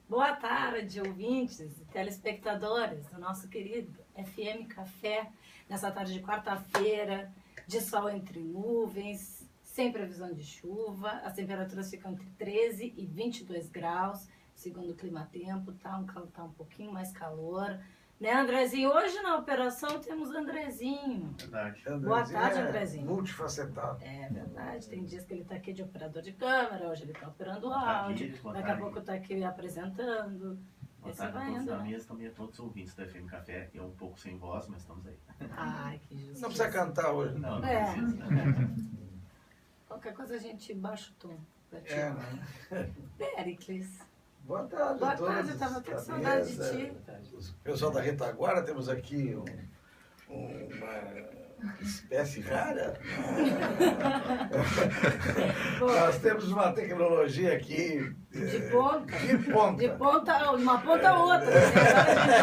Boa tarde, ouvintes e telespectadores do nosso querido FM Café, nessa tarde de quarta-feira, de sol entre nuvens, sem previsão de chuva, as temperaturas ficam entre 13 e 22 graus, segundo o clima-tempo, tá um pouquinho mais calor. Né, Andrezinho? Hoje na operação temos Andrezinho. Verdade. Boa tarde, Andrezinho. Multifacetado. É verdade, tem dias que ele está aqui de operador de câmera, hoje ele está operando o áudio, daqui a pouco está aqui apresentando. Boa tarde a todos da mesa, também a todos os ouvintes do FM Café. Eu um pouco sem voz, mas estamos aí. Ai, que justiça. Não precisa cantar hoje. Não precisa. Né? Qualquer coisa a gente baixa o tom pra ti. Né? Pericles. Boa tarde. Boa tarde, eu estava até com saudade de ti. O pessoal da retaguarda, temos aqui uma espécie rara. Nós temos uma tecnologia aqui de ponta. De ponta. De ponta, uma ponta a outra.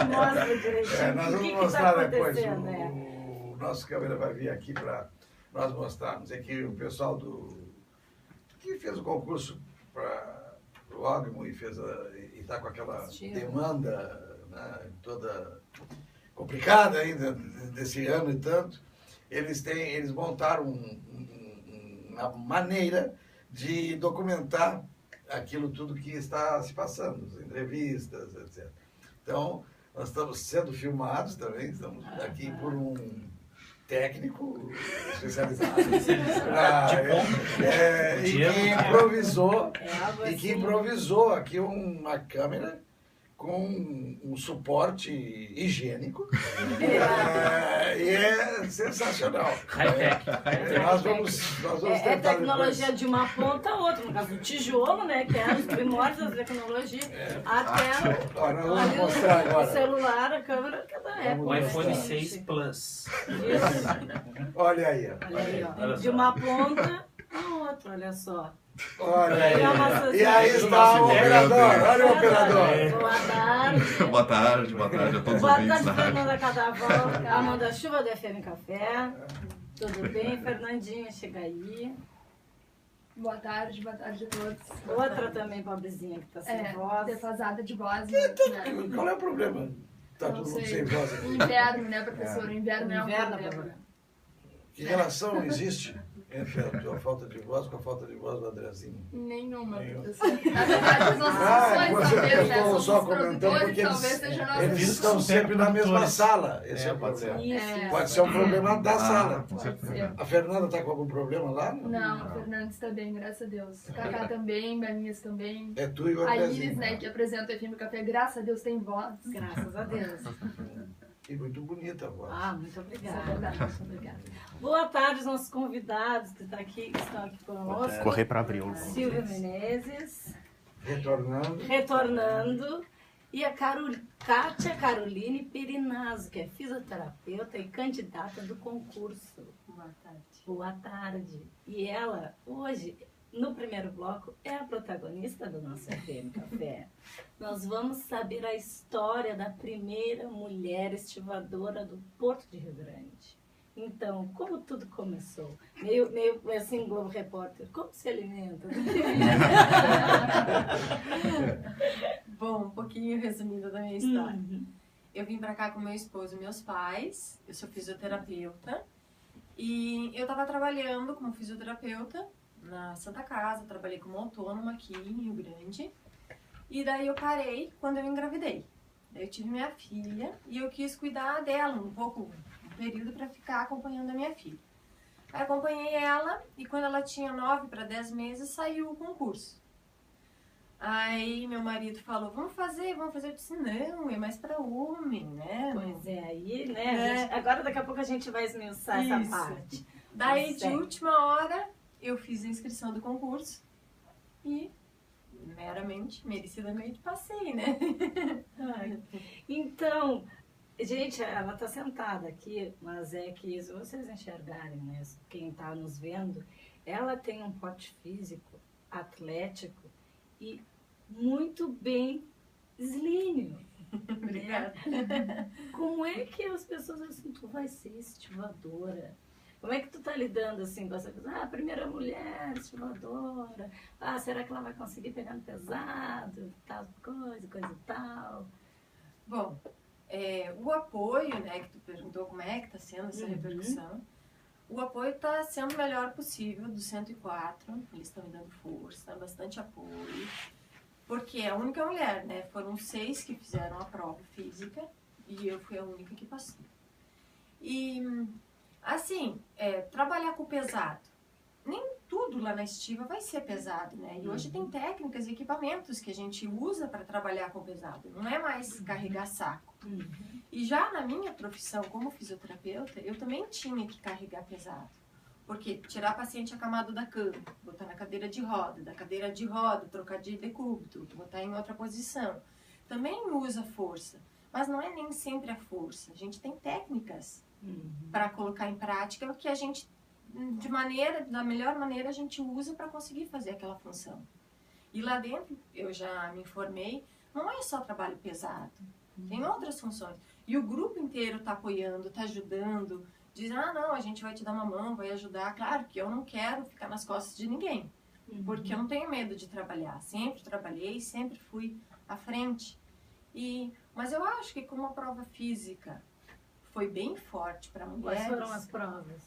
Agora a gente mostra direitinho. Nós vamos mostrar depois. O nosso câmera vai vir aqui para nós mostrarmos. É que o pessoal que fez o concurso para o Ogmo e está com aquela demanda, né, toda complicada ainda desse ano e tanto, eles montaram uma maneira de documentar aquilo tudo que está se passando, as entrevistas, etc. Então, nós estamos sendo filmados também, estamos aqui por um técnico especializado e que improvisou aqui uma câmera com um suporte higiênico e é sensacional. Nós vamos é tecnologia depois de uma ponta a outra, no caso do tijolo, né, que é os primórdios da tecnologia, até nós vamos mostrar agora o celular, a câmera, cada época. O iPhone 6 Plus. Isso. Olha aí, ó. De uma ponta a outra, olha só. Olha aí. E aí está o operador. Olha o operador. Boa tarde. Boa tarde a todos os Boa ouvintes tarde, da Fernanda Cadaval, Amanda Chuva do FM Café. Tudo bem? Fernandinha, chega aí. Boa tarde a todos. Outra também, pobrezinha, que está sem voz. Defasada de voz. Qual é o problema? Está todo mundo sem voz aqui. Inverno, né, professor? Inverno é um problema. Que relação existe entre a tua falta de voz com a falta de voz do Andrezinho? Nenhuma, professor. Na verdade, as nossas funções, talvez, né? Somos só comentando porque eles estão sempre na mesma sala. Esse é o problema. Pode ser um problema da sala. A Fernanda está com algum problema lá? Não, a Fernanda está bem, graças a Deus. Cacá também, Berninhas também. É tu e o Andrezinho. Andrezinho. A Iris, né, que apresenta o FM Café, graças a Deus tem voz. Graças a Deus. E muito bonita a voz. Muito obrigada. Muito obrigada. Boa tarde aos nossos convidados que estão aqui conosco. Correr para abril. Silvia Menezes. Retornando. E a Kátia Caroline Pirinazzo, que é fisioterapeuta e candidata do concurso. Boa tarde. Boa tarde. E ela, hoje, no primeiro bloco, é a protagonista do nosso FM Café. Nós vamos saber a história da primeira mulher estivadora do Porto de Rio Grande. Então, como tudo começou? Meio assim, Globo Repórter, como se alimenta? Bom, um pouquinho resumindo da minha história. Eu vim pra cá com meu esposo e meus pais, eu sou fisioterapeuta, e eu estava trabalhando como fisioterapeuta na Santa Casa, trabalhei como autônoma aqui em Rio Grande, e daí eu parei quando eu engravidei. Daí eu tive minha filha e eu quis cuidar dela um período para ficar acompanhando a minha filha. Aí acompanhei ela e quando ela tinha 9 para 10 meses saiu o concurso. Aí meu marido falou, vamos fazer. Eu disse, não, é mais para homem, né? Pois é, aí, né? Agora daqui a pouco a gente vai esmiuçar essa parte. Daí de última hora eu fiz a inscrição do concurso e merecidamente passei, né? Então, gente, ela está sentada aqui, mas é que se vocês enxergarem, né, quem está nos vendo, ela tem um porte físico, atlético e muito bem slim. Obrigada. Como é que as pessoas assim, tu vai ser estivadora? Como é que tu tá lidando assim com essa coisa? Ah, a primeira mulher estivadora. Ah, será que ela vai conseguir pegar no pesado? Tal coisa e tal. Bom, o apoio, né, que tu perguntou como é que está sendo essa repercussão, o apoio está sendo o melhor possível do 104, eles estão me dando força, bastante apoio, porque é a única mulher, né, foram 6 que fizeram a prova física e eu fui a única que passei. E, assim, trabalhar com o pesado, nem tudo lá na estiva vai ser pesado, né? E hoje tem técnicas e equipamentos que a gente usa para trabalhar com o pesado. Não é mais carregar saco. E já na minha profissão como fisioterapeuta, eu também tinha que carregar pesado. Porque tirar a paciente acamado da cama, botar na cadeira de roda, da cadeira de roda, trocar de decúbito, botar em outra posição. Também usa força. Mas não é nem sempre a força. A gente tem técnicas para colocar em prática o que a gente... da melhor maneira a gente usa para conseguir fazer aquela função. E lá dentro, eu já me informei, não é só trabalho pesado, tem outras funções. E o grupo inteiro está apoiando, está ajudando, diz, não, a gente vai te dar uma mão, vai ajudar. Claro que eu não quero ficar nas costas de ninguém, porque eu não tenho medo de trabalhar. Sempre trabalhei, sempre fui à frente. Mas eu acho que como a prova física foi bem forte para mulheres... Quais foram as provas?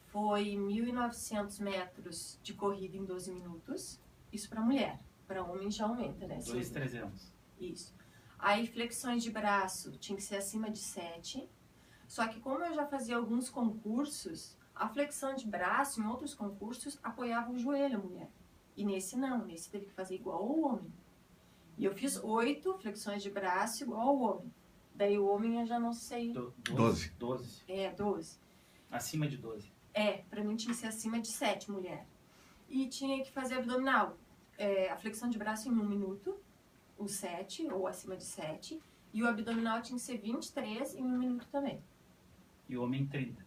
Foi 1.900 metros de corrida em 12 minutos. Isso para mulher. Para homem já aumenta, né? 2.300. Isso. Aí flexões de braço tinha que ser acima de 7. Só que como eu já fazia alguns concursos, a flexão de braço em outros concursos apoiava o joelho a mulher. E nesse não. Nesse teve que fazer igual ao homem. E eu fiz 8 flexões de braço igual ao homem. Daí o homem eu já não sei. 12. 12. 12. Acima de 12. Pra mim tinha que ser acima de 7, mulher. E tinha que fazer abdominal. A flexão de braço em 1 minuto, o 7, ou acima de 7. E o abdominal tinha que ser 23 em 1 minuto também. E o homem 30.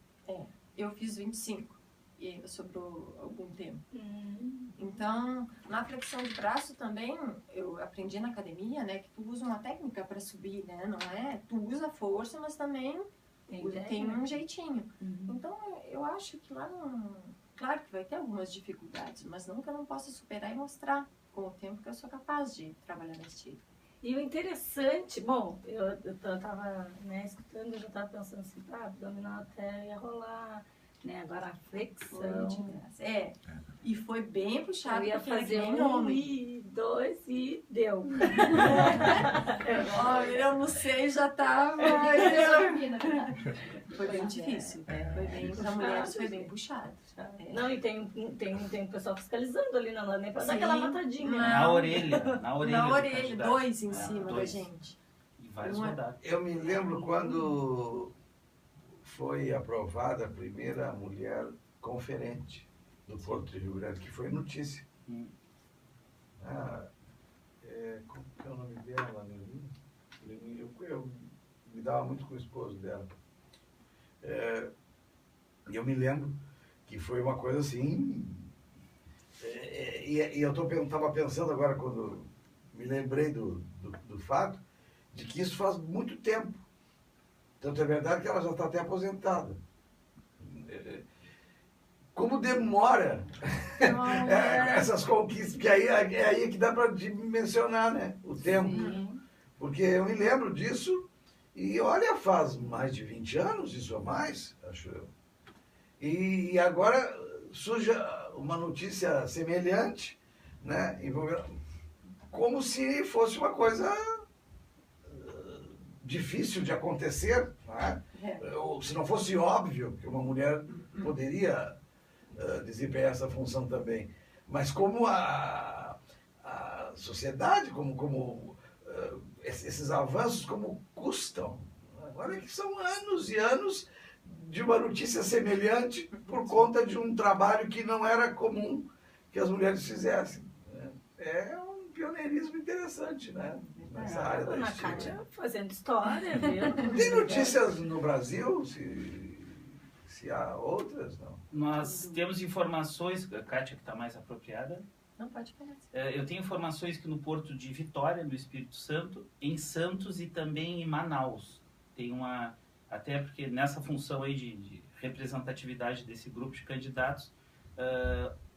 Eu fiz 25. E ainda sobrou algum tempo. Então, na flexão de braço também, eu aprendi na academia, né, que tu usa uma técnica para subir, né? Não é? Tu usa força, mas também... Tem um jeitinho. Então, eu acho que lá não... Claro que vai ter algumas dificuldades, mas não que eu não possa superar e mostrar com o tempo que eu sou capaz de trabalhar na estiva. E o interessante... Bom, eu tava escutando, eu já estava pensando assim, abdominal até ia rolar, né? Agora a flexão... E foi bem puxado, eu ia porque fazer nem homem. 2 e deu. Eu almocei e já tava... Foi bem difícil. Foi bem, para mulheres foi bem puxado. Não, e tem um pessoal fiscalizando ali, não dá nem pra dar aquela matadinha. Na orelha. Na orelha, 2 em cima da gente. E várias rodadas. Eu me lembro quando foi aprovada a primeira mulher conferente do Porto de Rio Grande, que foi notícia. Como que é o nome dela? Eu me dava muito com o esposo dela. E eu me lembro que foi uma coisa assim... E eu estava pensando agora, quando me lembrei do fato, de que isso faz muito tempo. Tanto é verdade que ela já está até aposentada. Como demora essas conquistas, porque aí é que dá para dimensionar, né, o tempo. Porque eu me lembro disso e, olha, faz mais de 20 anos, isso ou mais, acho eu. E agora surge uma notícia semelhante, né, envolvendo, como se fosse uma coisa difícil de acontecer, né? Ou se não fosse óbvio que uma mulher poderia desempenhar essa função também. Mas como a sociedade, como esses avanços, como custam. Olha que são anos e anos de uma notícia semelhante por conta de um trabalho que não era comum que as mulheres fizessem. É um pioneirismo interessante, né? Nessa área da estiva. Kátia fazendo história, viu? Tem notícias no Brasil? Se há outras, não? Nós temos informações, a Kátia que está mais apropriada. Não pode falar. Eu tenho informações que no Porto de Vitória, no Espírito Santo, em Santos e também em Manaus. Tem até porque nessa função aí de representatividade desse grupo de candidatos,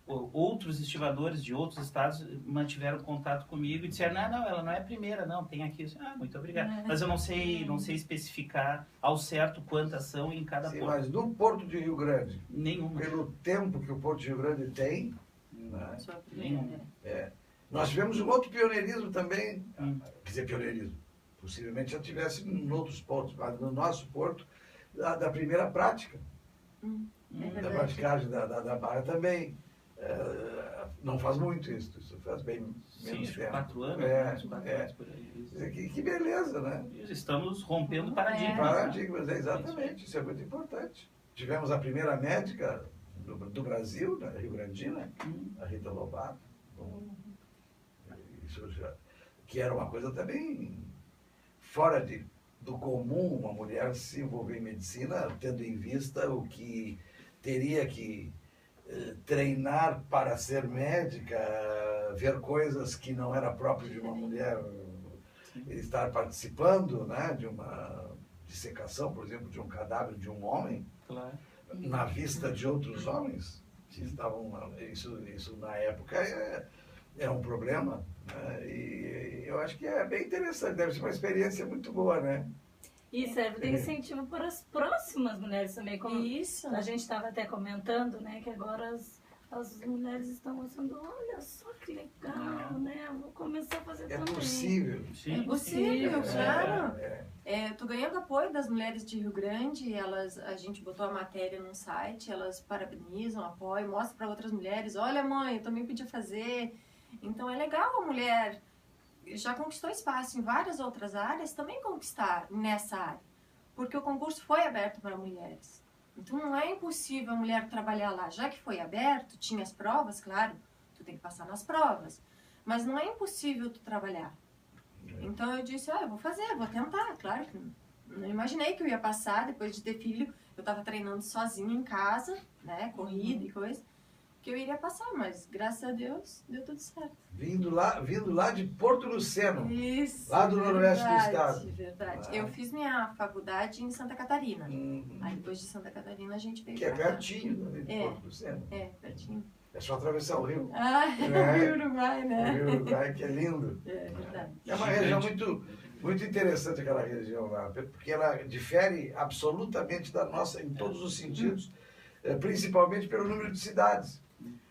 outros estivadores de outros estados mantiveram contato comigo e disseram, não, ela não é a primeira, não, tem aqui. Muito obrigado. Mas eu não sei especificar ao certo quantas são em cada Sim, porto. mas no Porto de Rio Grande, Nenhuma. pelo tempo que o Porto de Rio Grande tem, né, Sou a primeira, Nenhum. né? nós tivemos um outro pioneirismo também, quer dizer, pioneirismo, possivelmente já tivesse em outros portos, mas no nosso porto, da primeira prática, da verdade. praticagem da barra também. Não faz muito isso faz bem menos Sim, tempo. 4 anos, É, uns 4 é. anos por aí. Que beleza, né? Estamos rompendo paradigmas. Paradigmas, exatamente, isso é muito importante. Tivemos a primeira médica do Brasil, né, Rio Grandina, a Rita Lobato. Isso que era uma coisa também fora do comum, uma mulher se envolver em medicina, tendo em vista o que teria que treinar para ser médica, ver coisas que não era próprio de uma mulher estar participando, né, de uma dissecação, por exemplo, de um cadáver de um homem, Claro. na vista de outros homens que estavam, isso na época é um problema, né? E eu acho que é bem interessante, deve ser uma experiência muito boa, né? E serve de incentivo para as próximas mulheres também, como Isso. a gente estava até comentando, né, que agora as mulheres estão achando, olha só que legal, né, vou começar a fazer É também. possível. Sim, É possível, sim. claro. É. Tô ganhando apoio das mulheres de Rio Grande, a gente botou a matéria num site, elas parabenizam, apoiam, mostram para outras mulheres, olha mãe, eu também podia fazer. Então é legal a mulher, já conquistou espaço em várias outras áreas, também conquistar nessa área, porque o concurso foi aberto para mulheres. Então não é impossível a mulher trabalhar lá, já que foi aberto, tinha as provas, claro, tu tem que passar nas provas, mas não é impossível tu trabalhar. Então eu disse, eu vou fazer, vou tentar, claro que não imaginei que eu ia passar, depois de ter filho, eu estava treinando sozinha em casa, né, corrida e coisa, que eu iria passar, mas graças a Deus deu tudo certo. Vindo lá de Porto Luceno. Isso, Lá do noroeste do verdade, estado. Verdade. Ah. Eu fiz minha faculdade em Santa Catarina. Aí depois de Santa Catarina a gente veio Que é pra cá. pertinho ali de É. Porto Luceno. É, pertinho. É só atravessar o rio. Rio Uruguai, O né? Rio Uruguai, que é lindo. É verdade. É uma região muito interessante aquela região lá, porque ela difere absolutamente da nossa em todos os sentidos, principalmente pelo número de cidades.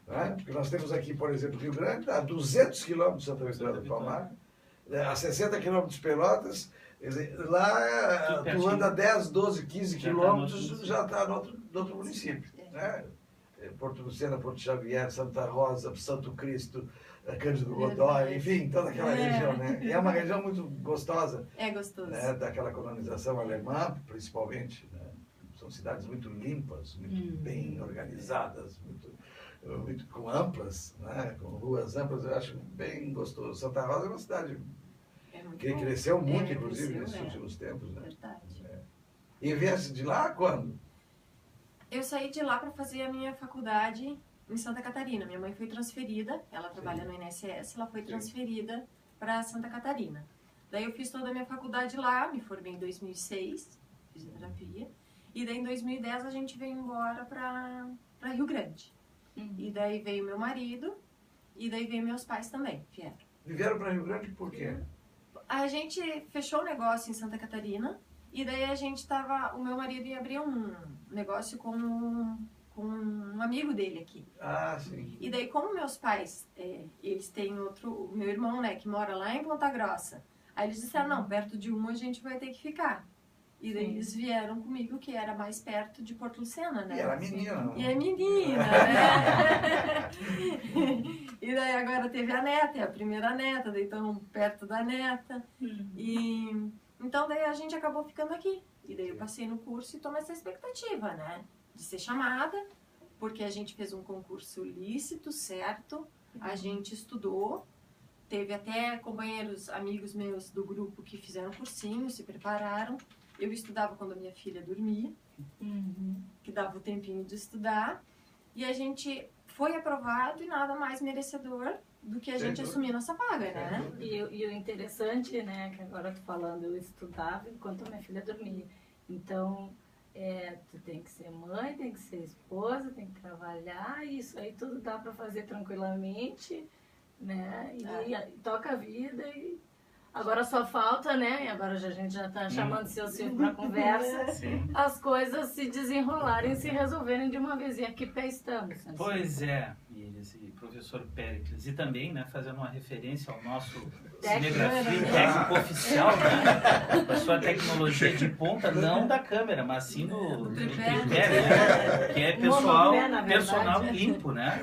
Né? Porque nós temos aqui, por exemplo, Rio Grande, a 200 quilômetros de Santa Vitória do Palmar, a 60 quilômetros de Pelotas, quer dizer, lá tu anda 10, 12, 15 quilômetros, já está no outro município. Né? Porto Lucena, Porto Xavier, Santa Rosa, Santo Cristo, Cândido Godói, enfim, toda aquela região, né? E é uma região muito gostosa. É gostoso. Né? Daquela colonização alemã, principalmente, né? São cidades muito limpas, muito bem organizadas, muito com amplas, né? Com ruas amplas, eu acho bem gostoso. Santa Rosa é uma cidade que bom. cresceu muito, inclusive, Cresceu, nesses últimos tempos. Né? Verdade. E viesse de lá quando? Eu saí de lá para fazer a minha faculdade em Santa Catarina. Minha mãe foi transferida, ela trabalha no INSS, ela foi transferida para Santa Catarina. Daí eu fiz toda a minha faculdade lá, me formei em 2006, fisioterapia, e daí em 2010 a gente veio embora para Rio Grande. E daí veio meu marido, e daí veio meus pais também, vieram. Vieram para Rio Grande por quê? A gente fechou o negócio em Santa Catarina, e daí a gente o meu marido ia abrir um negócio com um amigo dele aqui. Ah, sim. E daí, como meus pais, eles têm o meu irmão, né, que mora lá em Ponta Grossa. Aí eles disseram, não, perto de uma a gente vai ter que ficar. E daí eles vieram comigo, que era mais perto de Porto Lucena, né? E era menina. E é menina, né? E daí agora teve a neta, é a primeira neta, daí estão perto da neta. E então daí a gente acabou ficando aqui. E daí eu passei no curso e tô nessa expectativa, né? De ser chamada, porque a gente fez um concurso lícito, certo? A gente estudou. Teve até companheiros, amigos meus do grupo que fizeram cursinho, se prepararam. Eu estudava quando a minha filha dormia, que dava o tempinho de estudar. E a gente foi aprovado e nada mais merecedor do que a gente assumir nossa vaga, né? E o interessante, né, que agora eu tô falando, eu estudava enquanto a minha filha dormia. Então, Tu tem que ser mãe, tem que ser esposa, tem que trabalhar, e isso aí tudo dá para fazer tranquilamente, né? E toca a vida. E agora só falta, né? E agora a gente já está chamando seu Silvio para conversa. Sim. As coisas se desenrolarem, se resolverem de uma vez. E aqui pé estamos. Né? Pois é, e professor Péricles. E também, né, fazendo uma referência ao nosso Técnico, cinegrafia técnico oficial, né, com a sua tecnologia de ponta, não da câmera, mas sim do tripé, né, que é personal limpo, né?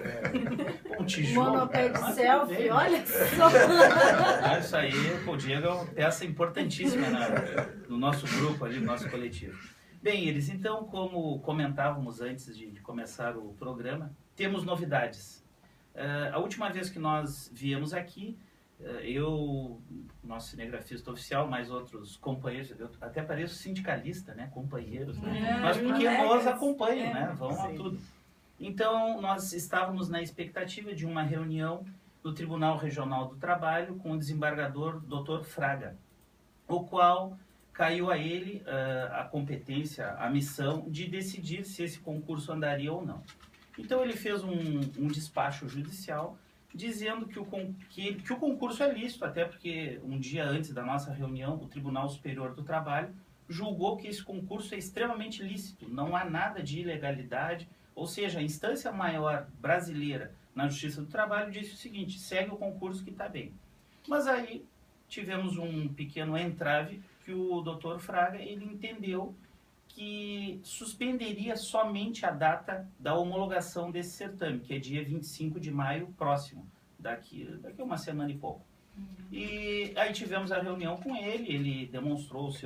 Um tijolo. Monopé de Mas selfie, tudo bem, olha só. Isso aí, o Diego é uma peça importantíssima no nosso grupo ali, no nosso coletivo. Bem, eles então, como comentávamos antes de começar o programa, temos novidades. A última vez que nós viemos aqui, eu, nosso cinegrafista oficial, mais outros companheiros, eu até pareço sindicalista, né? Companheiros, né? Mas porque nos acompanham, né? Vão a tudo. Então, nós estávamos na expectativa de uma reunião no Tribunal Regional do Trabalho com o desembargador Dr. Fraga, o qual caiu a ele a competência, a missão de decidir se esse concurso andaria ou não. Então ele fez um despacho judicial dizendo que o concurso é lícito, até porque um dia antes da nossa reunião, o Tribunal Superior do Trabalho julgou que esse concurso é extremamente lícito, não há nada de ilegalidade, ou seja, a instância maior brasileira na Justiça do Trabalho disse o seguinte: segue o concurso que está bem. Mas aí tivemos um pequeno entrave, que o Dr. Fraga ele entendeu que suspenderia somente a data da homologação desse certame, que é dia 25 de maio próximo, daqui a uma semana e pouco. E aí tivemos a reunião com ele demonstrou os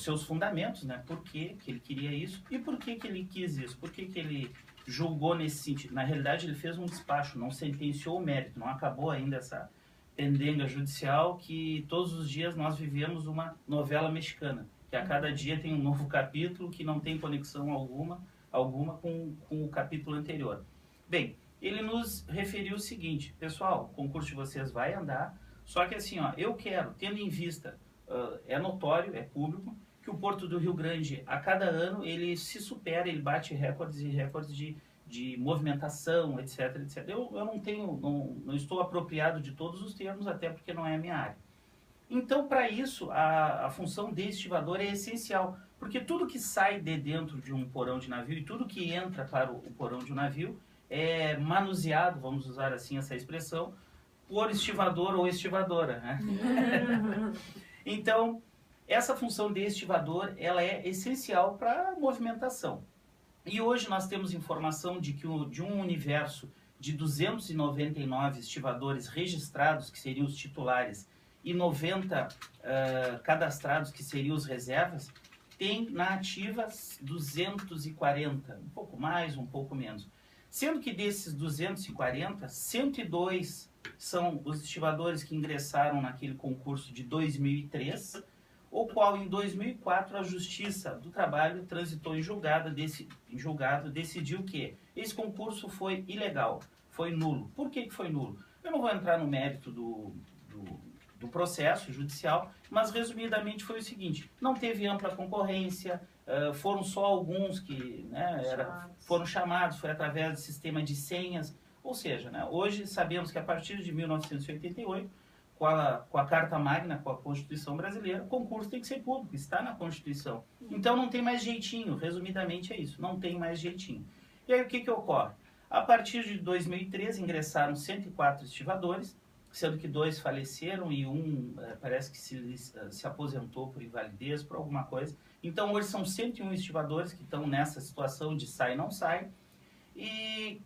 seus fundamentos, né? Por que ele queria isso e por que ele quis isso, por que ele julgou nesse sentido. Na realidade, ele fez um despacho, não sentenciou o mérito, não acabou ainda essa pendenga judicial que todos os dias nós vivemos uma novela mexicana, que a cada dia tem um novo capítulo que não tem conexão alguma com o capítulo anterior. Bem, ele nos referiu o seguinte: pessoal, o concurso de vocês vai andar, só que assim, ó, eu quero, tendo em vista, é notório, é público, que o Porto do Rio Grande, a cada ano, ele se supera, ele bate recordes e recordes de movimentação, etc, etc. Eu não estou apropriado de todos os termos, até porque não é a minha área. Então, para isso, a função de estivador é essencial, porque tudo que sai de dentro de um porão de navio e tudo que entra para o porão de um navio é manuseado, vamos usar assim essa expressão, por estivador ou estivadora, né? Então, essa função de estivador, ela é essencial para a movimentação. E hoje nós temos informação de que de um universo de 299 estivadores registrados, que seriam os titulares, e 90 cadastrados, que seriam os reservas, tem na ativa 240, um pouco mais, um pouco menos. Sendo que desses 240, 102 são os estivadores que ingressaram naquele concurso de 2003, o qual em 2004 a Justiça do Trabalho transitou em julgado, decidiu que esse concurso foi ilegal, foi nulo. Por que foi nulo? Eu não vou entrar no mérito do processo judicial, mas resumidamente foi o seguinte: não teve ampla concorrência, foram só alguns que foram chamados, foi através do sistema de senhas, ou seja, né, hoje sabemos que a partir de 1988, com a Carta Magna, com a Constituição Brasileira, o concurso tem que ser público, está na Constituição. Então não tem mais jeitinho, resumidamente é isso, não tem mais jeitinho. E aí o que ocorre? A partir de 2013 ingressaram 104 estivadores, sendo que 2 faleceram e um parece que se aposentou por invalidez, por alguma coisa. Então hoje são 101 estivadores que estão nessa situação de sai não sai, e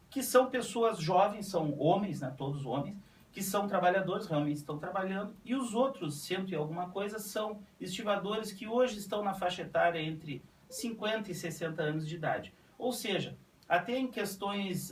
que são pessoas jovens, são homens, né, todos homens, que são trabalhadores, realmente estão trabalhando, e os outros 100 e alguma coisa são estivadores que hoje estão na faixa etária entre 50 e 60 anos de idade. Ou seja, até em questões,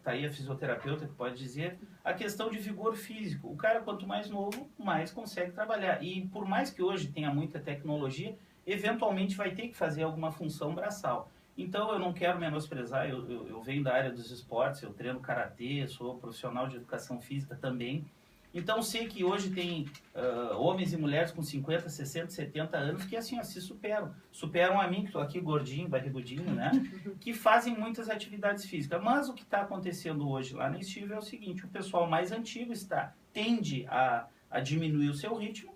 tá aí a fisioterapeuta que pode dizer, a questão de vigor físico. O cara, quanto mais novo, mais consegue trabalhar. E por mais que hoje tenha muita tecnologia, eventualmente vai ter que fazer alguma função braçal. Então, eu não quero menosprezar, eu venho da área dos esportes, eu treino karatê, sou profissional de educação física também, Então, sei que hoje tem homens e mulheres com 50, 60, 70 anos que, assim, se superam a mim, que estou aqui gordinho, barrigudinho, né? Que fazem muitas atividades físicas. Mas o que está acontecendo hoje lá na Estiva é o seguinte, o pessoal mais antigo tende a diminuir o seu ritmo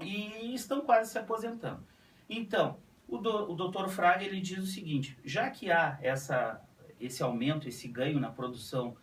e estão quase se aposentando. Então, o Dr. Fraga, ele diz o seguinte, já que há esse aumento, esse ganho na produção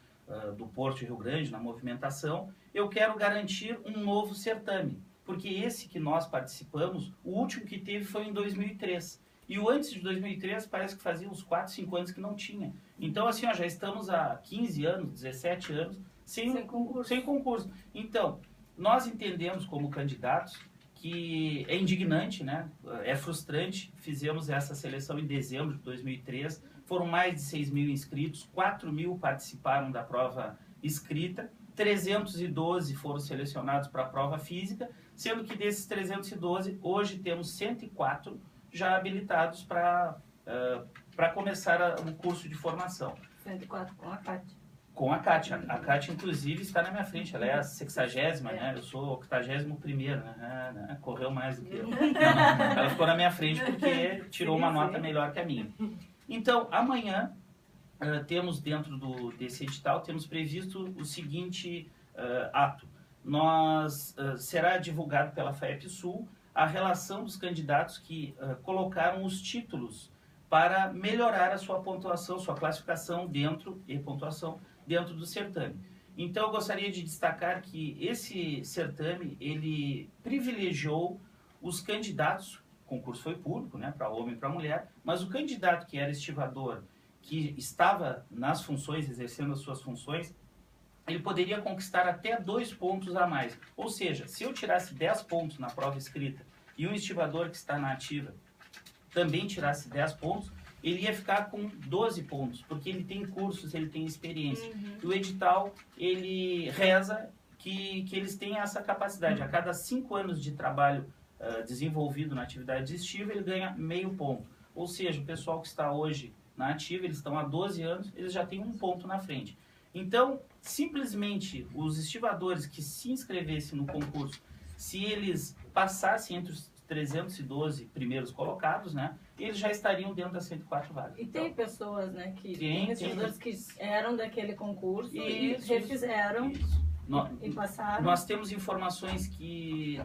do Porto de Rio Grande, na movimentação, eu quero garantir um novo certame, porque esse que nós participamos, o último que teve foi em 2003. E o antes de 2003 parece que fazia uns 4, 5 anos que não tinha. Então, assim, já estamos há 15 anos, 17 anos sem concurso. Então, nós entendemos como candidatos que é indignante, né? É frustrante. Fizemos essa seleção em dezembro de 2003, foram mais de 6 mil inscritos, 4 mil participaram da prova escrita, 312 foram selecionados para a prova física, sendo que desses 312, hoje temos 104 já habilitados para começar o curso de formação. 104 com a Cátia. Com a Cátia. A Cátia, inclusive, está na minha frente. Ela é a 60ª, né? Eu sou o 81º, né? Correu mais do que eu. Não, ela ficou na minha frente porque tirou uma nota melhor que a minha. Então, amanhã, temos dentro desse edital, temos previsto o seguinte ato. Será divulgado pela FAEP-Sul a relação dos candidatos que colocaram os títulos para melhorar a sua pontuação, sua classificação dentro do certame. Então, eu gostaria de destacar que esse certame, ele privilegiou os candidatos, o concurso foi público, né, para homem e para mulher, mas o candidato que era estivador, que estava nas funções, exercendo as suas funções, ele poderia conquistar até 2 pontos a mais. Ou seja, se eu tirasse 10 pontos na prova escrita e um estivador que está na ativa também tirasse 10 pontos, ele ia ficar com 12 pontos, porque ele tem cursos, ele tem experiência. E o edital, ele reza que eles têm essa capacidade. A cada 5 anos de trabalho desenvolvido na atividade estiva, ele ganha meio ponto. Ou seja, o pessoal que está hoje na ativa, eles estão há 12 anos, eles já têm 1 ponto na frente. Então, simplesmente, os estivadores que se inscrevessem no concurso, se eles passassem entre os 312 primeiros colocados, né, eles já estariam dentro das 104 vagas. E tem pessoas, né, tem estivadores que eram daquele concurso e refizeram e passaram. Nós temos informações que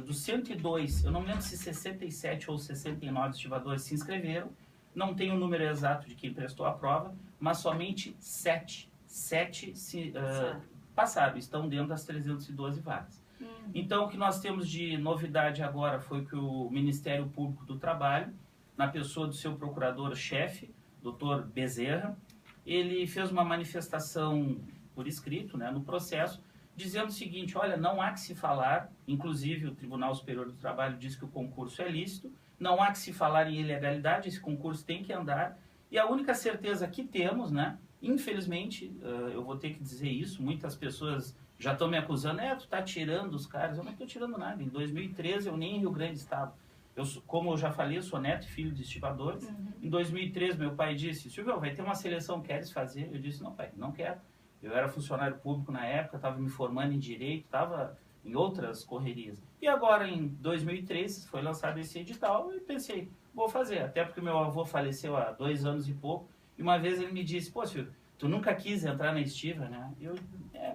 dos 102, eu não lembro se 67 ou 69 estivadores se inscreveram, não tem o número exato de quem prestou a prova, mas somente 7 passaram, estão dentro das 312 vagas. Então, o que nós temos de novidade agora foi que o Ministério Público do Trabalho, na pessoa do seu procurador-chefe, Dr. Bezerra, ele fez uma manifestação por escrito, né, no processo, dizendo o seguinte, olha, não há que se falar, inclusive o Tribunal Superior do Trabalho diz que o concurso é lícito, não há que se falar em ilegalidade, esse concurso tem que andar, e a única certeza que temos, né, infelizmente, eu vou ter que dizer isso, muitas pessoas já estão me acusando, tu está tirando os caras, eu não estou tirando nada, em 2013 eu nem em Rio Grande estava. Como eu já falei, eu sou neto e filho de estivadores. Em 2013 meu pai disse, Silvio, vai ter uma seleção, queres fazer? Eu disse, não pai, não quero. Eu era funcionário público na época, estava me formando em Direito, estava em outras correrias. E agora, em 2013, foi lançado esse edital e pensei, vou fazer. Até porque meu avô faleceu há 2 anos e pouco. E uma vez ele me disse, pô, Silvio, tu nunca quis entrar na estiva, né? Eu,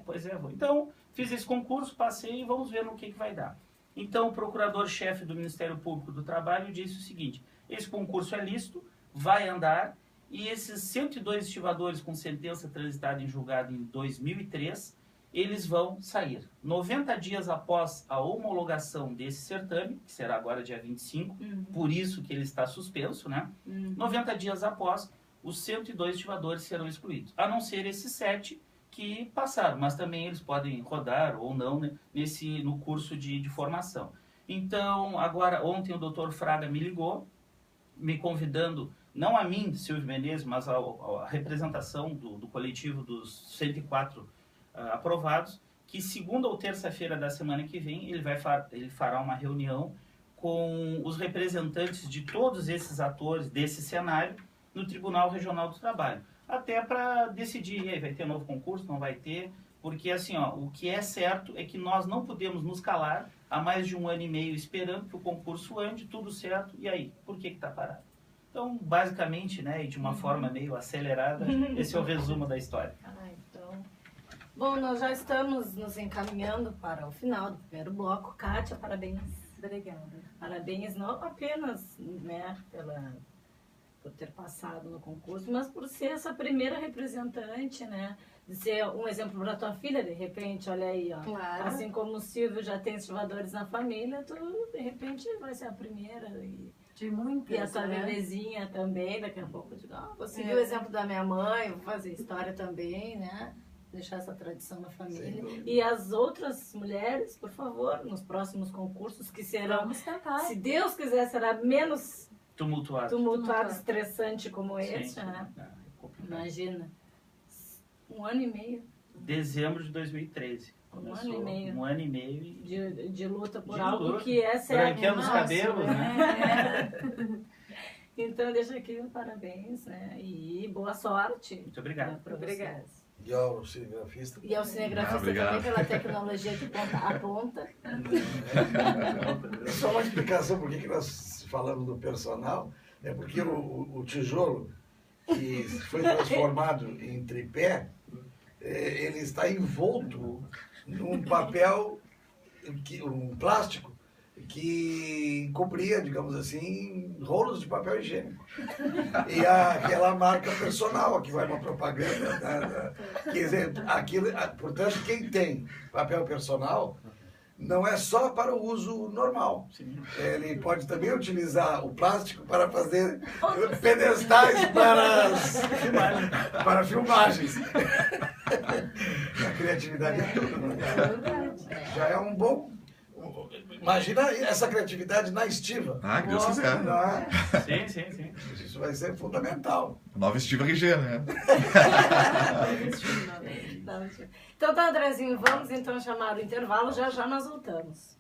pois é, vou. Então, fiz esse concurso, passei e vamos ver no que vai dar. Então, o procurador-chefe do Ministério Público do Trabalho disse o seguinte, esse concurso é lícito, vai andar, e esses 102 estivadores com sentença transitada em julgado em 2003, eles vão sair. 90 dias após a homologação desse certame, que será agora dia 25, por isso que ele está suspenso, né? 90 dias após, os 102 estivadores serão excluídos, a não ser esses 7 que passaram, mas também eles podem rodar ou não, né, no curso de formação. Então, agora, ontem o Dr. Fraga me ligou, me convidando, não a mim, Silvio Menezes, mas a representação do coletivo dos 104 aprovados, que segunda ou terça-feira da semana que vem ele fará uma reunião com os representantes de todos esses atores desse cenário no Tribunal Regional do Trabalho. Até para decidir, vai ter novo concurso, não vai ter, Porque, assim, ó, o que é certo é que nós não podemos nos calar há mais de 1 ano e meio esperando que o concurso ande, tudo certo, e aí? Por que está parado? Então, basicamente, né, e de uma forma meio acelerada, esse é o resumo da história. Então... Bom, nós já estamos nos encaminhando para o final do primeiro bloco. Kátia, parabéns. Obrigada. Parabéns não apenas, né, por ter passado no concurso, mas por ser essa primeira representante, né? De ser um exemplo para tua filha, de repente, olha aí, ó. Claro. Assim como o Silvio já tem estivadores na família, tu, de repente, vai ser a primeira. De muitas, E a tua né? bebezinha também, daqui a pouco eu digo, vou seguir o exemplo da minha mãe, vou fazer história também, né? Deixar essa tradição na família. E as outras mulheres, por favor, nos próximos concursos que serão, Vamos tentar. se Deus quiser, será menos Tumultuado. estressante como Sim, esse, sim. né? É complicado. Imagina. 1 ano e meio Dezembro de 2013. Começou 1 ano e meio. 1 ano e meio e... de luta por De algo luta. que é certo. Branqueando os nosso, cabelos, né? Então, deixa aqui um parabéns, né? E boa sorte. Muito obrigado. Obrigada. E ao cinegrafista. E ao cinegrafista Obrigado. também pela tecnologia que ponta a ponta. Só uma explicação por que nós falamos do personal, é porque o tijolo que foi transformado em tripé, ele está envolto num papel, um plástico, que cobria, digamos assim, rolos de papel higiênico. E aquela marca personal, que vai uma propaganda, quer dizer, portanto, quem tem papel personal não é só para o uso normal. Sim. Ele pode também utilizar o plástico para fazer pedestais para filmagens. A criatividade é tudo, né? Já é um bom... Imagina essa criatividade na estiva. Que Deus quiser. Sim. Isso vai ser fundamental. Nova estiva RG, né? Então tá, Andrezinho, vamos então chamar o intervalo, já nós voltamos.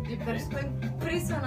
E foi impressionante.